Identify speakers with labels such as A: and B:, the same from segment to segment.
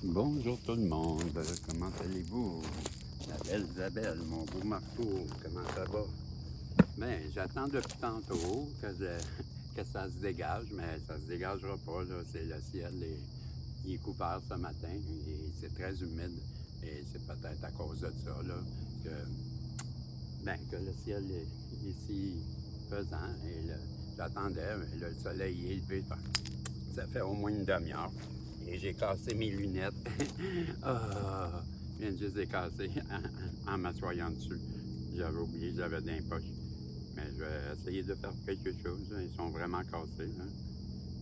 A: Bonjour tout le monde, comment allez-vous? La belle Isabelle, mon beau Marco, comment ça va? Ben, j'attends depuis tantôt que ça se dégage, mais ça se dégagera pas, là. C'est le ciel, il est couvert ce matin, et c'est très humide, et c'est peut-être à cause de ça, là, que le ciel est si pesant, j'attendais, mais là, le soleil est levé, ça fait au moins une demi-heure. Et j'ai cassé mes lunettes. Ah, je viens juste de les casser en m'assoyant dessus. J'avais oublié, j'avais dans les poches. Mais je vais essayer de faire quelque chose. Ils sont vraiment cassés. Hein.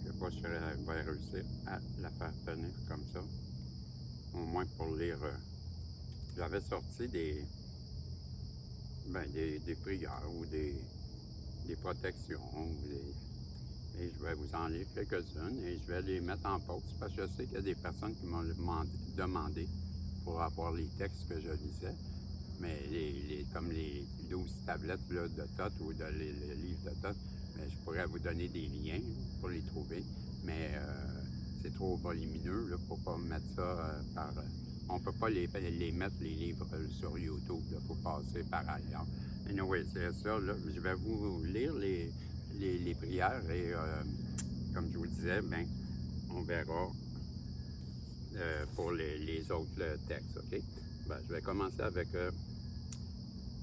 A: Je ne sais pas si je vais réussir à la faire tenir comme ça. Au moins pour lire. J'avais sorti des prières ou des protections. Et je vais vous en lire quelques-unes et je vais les mettre en pause parce que je sais qu'il y a des personnes qui m'ont demandé pour avoir les textes que je lisais. Mais comme les 12 tablettes là, de Tot ou le livre de Tot, mais je pourrais vous donner des liens pour les trouver. Mais c'est trop volumineux pour ne pas mettre ça par... on ne peut pas les mettre, les livres, sur YouTube. Il faut passer par ailleurs. Anyway, c'est ça. Là, je vais vous lire les prières et comme je vous disais, ben, on verra pour les autres textes, OK? Ben, je vais commencer avec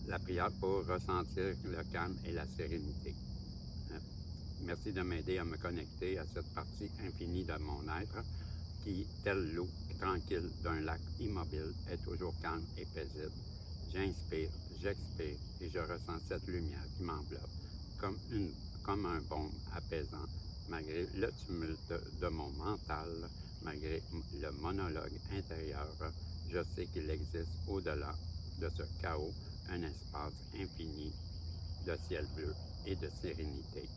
A: la prière pour ressentir le calme et la sérénité. Merci de m'aider à me connecter à cette partie infinie de mon être qui, tel l'eau tranquille d'un lac immobile, est toujours calme et paisible. J'inspire, j'expire et je ressens cette lumière qui m'enveloppe comme un baume apaisant, malgré le tumulte de mon mental, malgré le monologue intérieur. Je sais qu'il existe au-delà de ce chaos un espace infini de ciel bleu et de sérénité.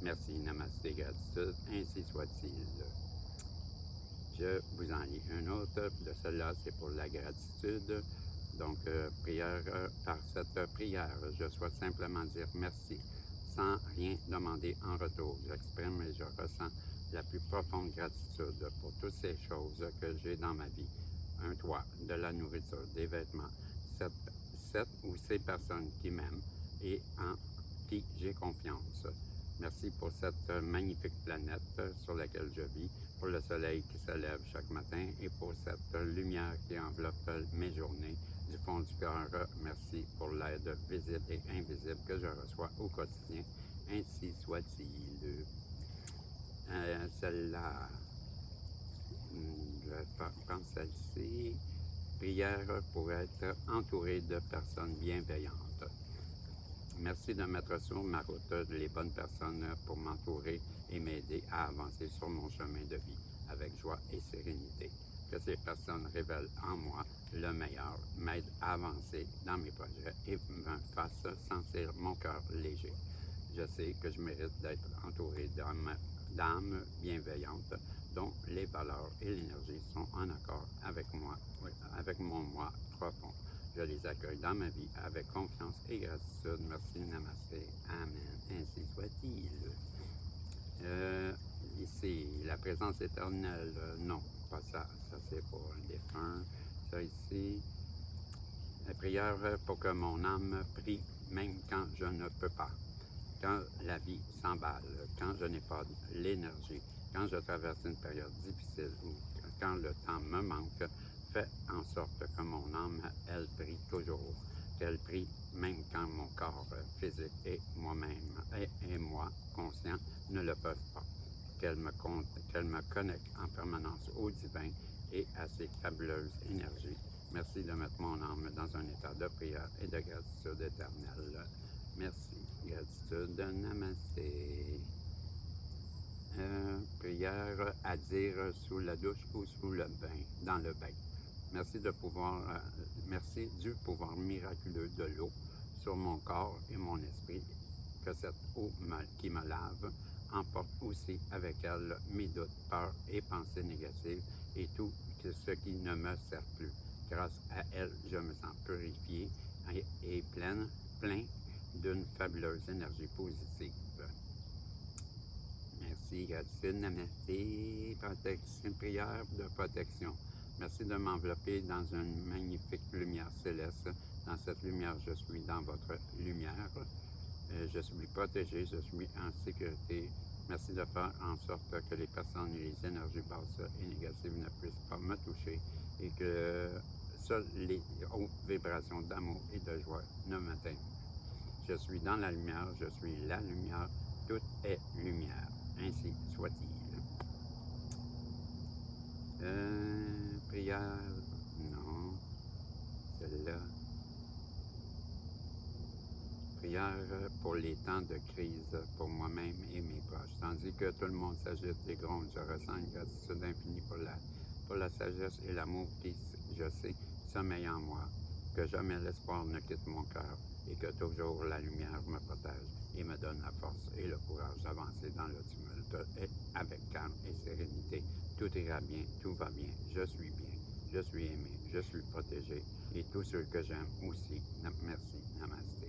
A: Merci, namasté, gratitude, ainsi soit-il. Je vous en lis un autre. De celle-là, c'est pour la gratitude. Donc, prière par cette prière, je souhaite simplement dire merci sans rien demander en retour. J'exprime et je ressens la plus profonde gratitude pour toutes ces choses que j'ai dans ma vie. Un toit, de la nourriture, des vêtements, cette ou ces personnes qui m'aiment et en qui j'ai confiance. Merci pour cette magnifique planète sur laquelle je vis, pour le soleil qui se lève chaque matin et pour cette lumière qui enveloppe mes journées. Du fond du cœur, merci pour l'aide visible et invisible que je reçois au quotidien. Ainsi soit-il. Celle-là, je vais prendre celle-ci. Prière pour être entouré de personnes bienveillantes. Merci de mettre sur ma route les bonnes personnes pour m'entourer et m'aider à avancer sur mon chemin de vie avec joie et sérénité. Que ces personnes révèlent en moi le meilleur, m'aident à avancer dans mes projets et me fassent sentir mon cœur léger. Je sais que je mérite d'être entouré d'âmes bienveillantes dont les valeurs et l'énergie sont en accord avec moi, avec mon moi profond. Je les accueille dans ma vie avec confiance et gratitude. Merci, namasté, amen. Ainsi soit-il. Ici, la présence éternelle, non, pas ça. Ça, c'est pour un défunt. Ça ici, la prière pour que mon âme prie même quand je ne peux pas. Quand la vie s'emballe, quand je n'ai pas l'énergie, quand je traverse une période difficile ou quand le temps me manque, fait en sorte que mon âme, elle prie toujours, qu'elle prie même quand mon corps physique et moi-même et moi, conscient, ne le peuvent pas, qu'elle me connecte en permanence au divin et à ses fabuleuses énergies. Merci de mettre mon âme dans un état de prière et de gratitude éternelle. Merci. Gratitude, namasté. Prière à dire sous la douche ou sous le bain, dans le bain. Merci merci du pouvoir miraculeux de l'eau sur mon corps et mon esprit, que cette eau qui me lave emporte aussi avec elle mes doutes, peurs et pensées négatives et tout ce qui ne me sert plus. Grâce à elle, je me sens purifié et plein d'une fabuleuse énergie positive. Merci. merci, gratitude, namasté, protection, prière de protection. Merci de m'envelopper dans une magnifique lumière céleste. Dans cette lumière, je suis dans votre lumière. Je suis protégé, je suis en sécurité. Merci de faire en sorte que les personnes et les énergies basses et négatives ne puissent pas me toucher et que seules les hautes vibrations d'amour et de joie ne m'atteignent. Je suis dans la lumière, je suis la lumière, tout est lumière. Ainsi soit-il. Prière, non, celle-là. Prière pour les temps de crise pour moi-même et mes proches. Tandis que tout le monde s'agite et gronde, je ressens une gratitude infinie pour la sagesse et l'amour qui, je sais, sommeille en moi. Que jamais l'espoir ne quitte mon cœur et que toujours la lumière me protège et me donne la force et le courage d'avancer dans le tumulte et avec calme et sérénité. Tout ira bien, tout va bien, je suis bien, je suis aimé, je suis protégé et tous ceux que j'aime aussi. Merci, namasté.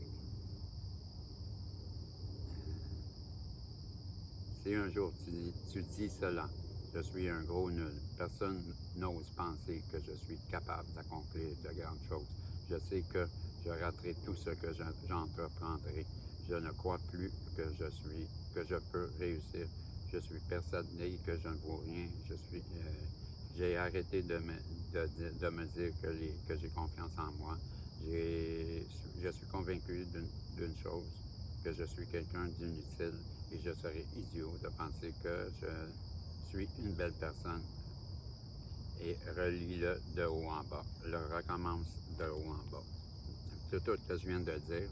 A: Si un jour tu dis cela, je suis un gros nul. Personne n'ose penser que je suis capable d'accomplir de grandes choses. Je sais que je raterai tout ce que j'entreprendrai. Je ne crois plus que je peux réussir. Je suis persuadé que je ne vaux rien. J'ai arrêté de me dire que j'ai confiance en moi. Je suis convaincu d'une chose, que je suis quelqu'un d'inutile et je serais idiot de penser que je suis une belle personne. Et relis-le de haut en bas. Le recommence de haut en bas. Tout ce que je viens de dire,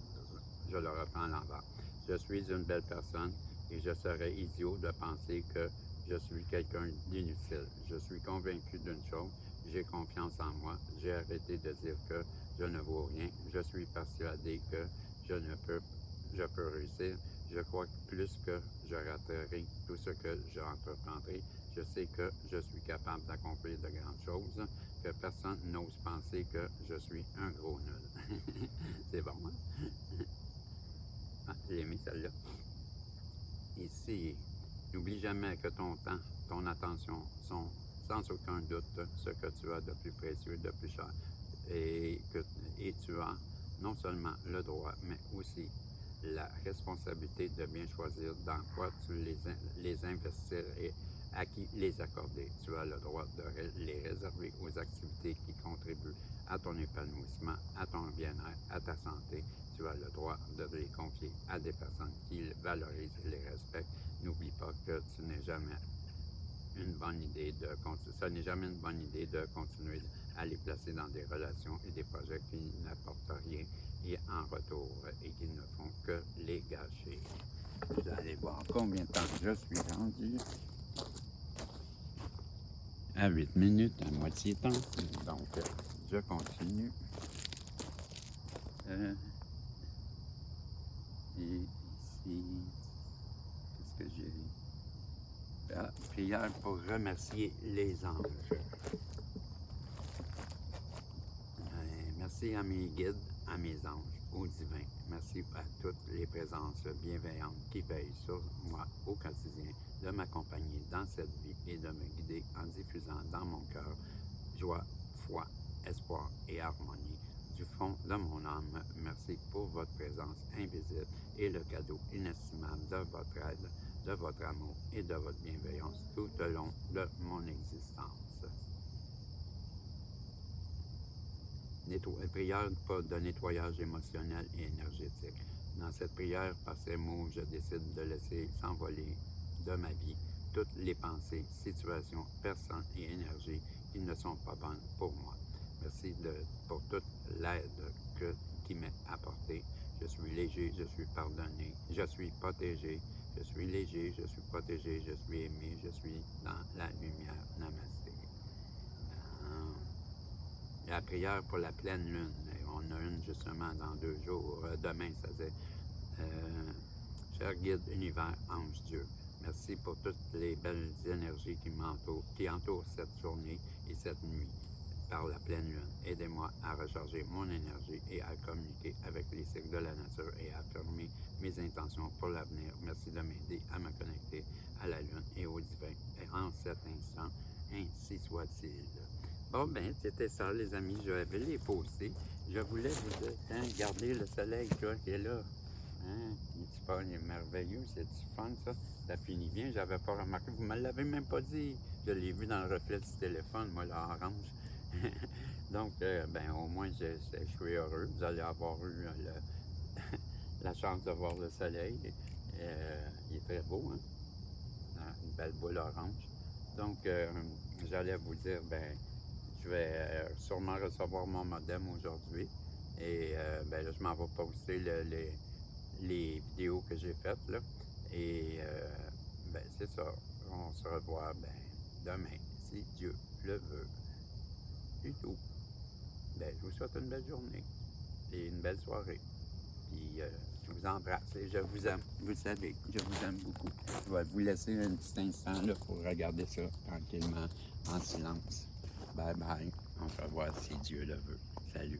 A: je le reprends à l'envers. Je suis une belle personne et je serais idiot de penser que je suis quelqu'un d'inutile. Je suis convaincu d'une chose, j'ai confiance en moi, j'ai arrêté de dire que je ne vaux rien, je suis persuadé que je peux réussir. Je crois que plus que je raterai tout ce que j'entreprendrai, je sais que je suis capable d'accomplir de grandes choses, que personne n'ose penser que je suis un gros nul. C'est bon, hein? Ah, j'ai aimé celle-là. Ici, n'oublie jamais que ton temps, ton attention sont sans aucun doute ce que tu as de plus précieux, de plus cher. Et tu as non seulement le droit, mais aussi la responsabilité de bien choisir dans quoi tu les investir et à qui les accorder. Tu as le droit de les réserver aux activités qui contribuent à ton épanouissement, à ton bien-être, à ta santé. Tu as le droit de les confier à des personnes qui les valorisent et les respectent. N'oublie pas que ce n'est jamais une bonne idée de continuer à les placer dans des relations et des projets qui n'apportent rien et en retour et qui ne font que les gâcher. Vous allez voir combien de temps je suis rendu. À 8 minutes, à moitié temps. Donc, je continue. Et ici, qu'est-ce que j'ai? Ah, prière pour remercier les anges. Merci à mes guides, à mes anges, aux divins. Merci à toutes les présences bienveillantes qui veillent sur moi au quotidien, de m'accompagner dans cette vie et de me guider en diffusant dans mon cœur joie, foi, espoir et harmonie. Du fond de mon âme, merci pour votre présence invisible et le cadeau inestimable de votre aide, de votre amour et de votre bienveillance tout au long de mon existence. Prière de nettoyage émotionnel et énergétique. Dans cette prière, par ces mots, je décide de laisser s'envoler de ma vie toutes les pensées, situations, personnes et énergies qui ne sont pas bonnes pour moi. Merci pour toute l'aide qui m'est apportée. Je suis léger, je suis pardonné, je suis protégé, je suis léger, je suis protégé, je suis aimé, je suis dans la lumière. Namasté. La prière pour la pleine lune. On a une justement dans 2 jours. Demain, ça c'est cher guide, univers, ange, Dieu. Merci pour toutes les belles énergies qui entourent cette journée et cette nuit. par la pleine lune. Aidez-moi à recharger mon énergie et à communiquer avec les cycles de la nature et à affirmer mes intentions pour l'avenir. Merci de m'aider à me connecter à la lune et au divin. Et en cet instant, ainsi soit-il. Bon, ben, c'était ça, les amis. Je vais les poster. Je voulais vous dire, hein, regardez le soleil, toi, qui est là. Hein? Il est merveilleux, c'est du fun, ça. Ça finit bien, j'avais pas remarqué. Vous me l'avez même pas dit. Je l'ai vu dans le reflet du téléphone, moi, l'orange. Donc, ben, au moins, je suis heureux. Vous allez avoir eu la chance de voir le soleil. Il est très beau, hein? Une belle boule orange. Donc, j'allais vous dire, ben, je vais sûrement recevoir mon modem aujourd'hui. Et ben là, je m'en vais poster les vidéos que j'ai faites, là. Et ben, c'est ça. On se revoit ben, demain, si Dieu le veut. Du tout. Ben, je vous souhaite une belle journée et une belle soirée. Puis je vous embrasse et je vous aime. Vous savez, je vous aime beaucoup. Je vais vous laisser un petit instant là, pour regarder ça tranquillement, en silence. Bye bye. On se revoit si Dieu le veut. Salut.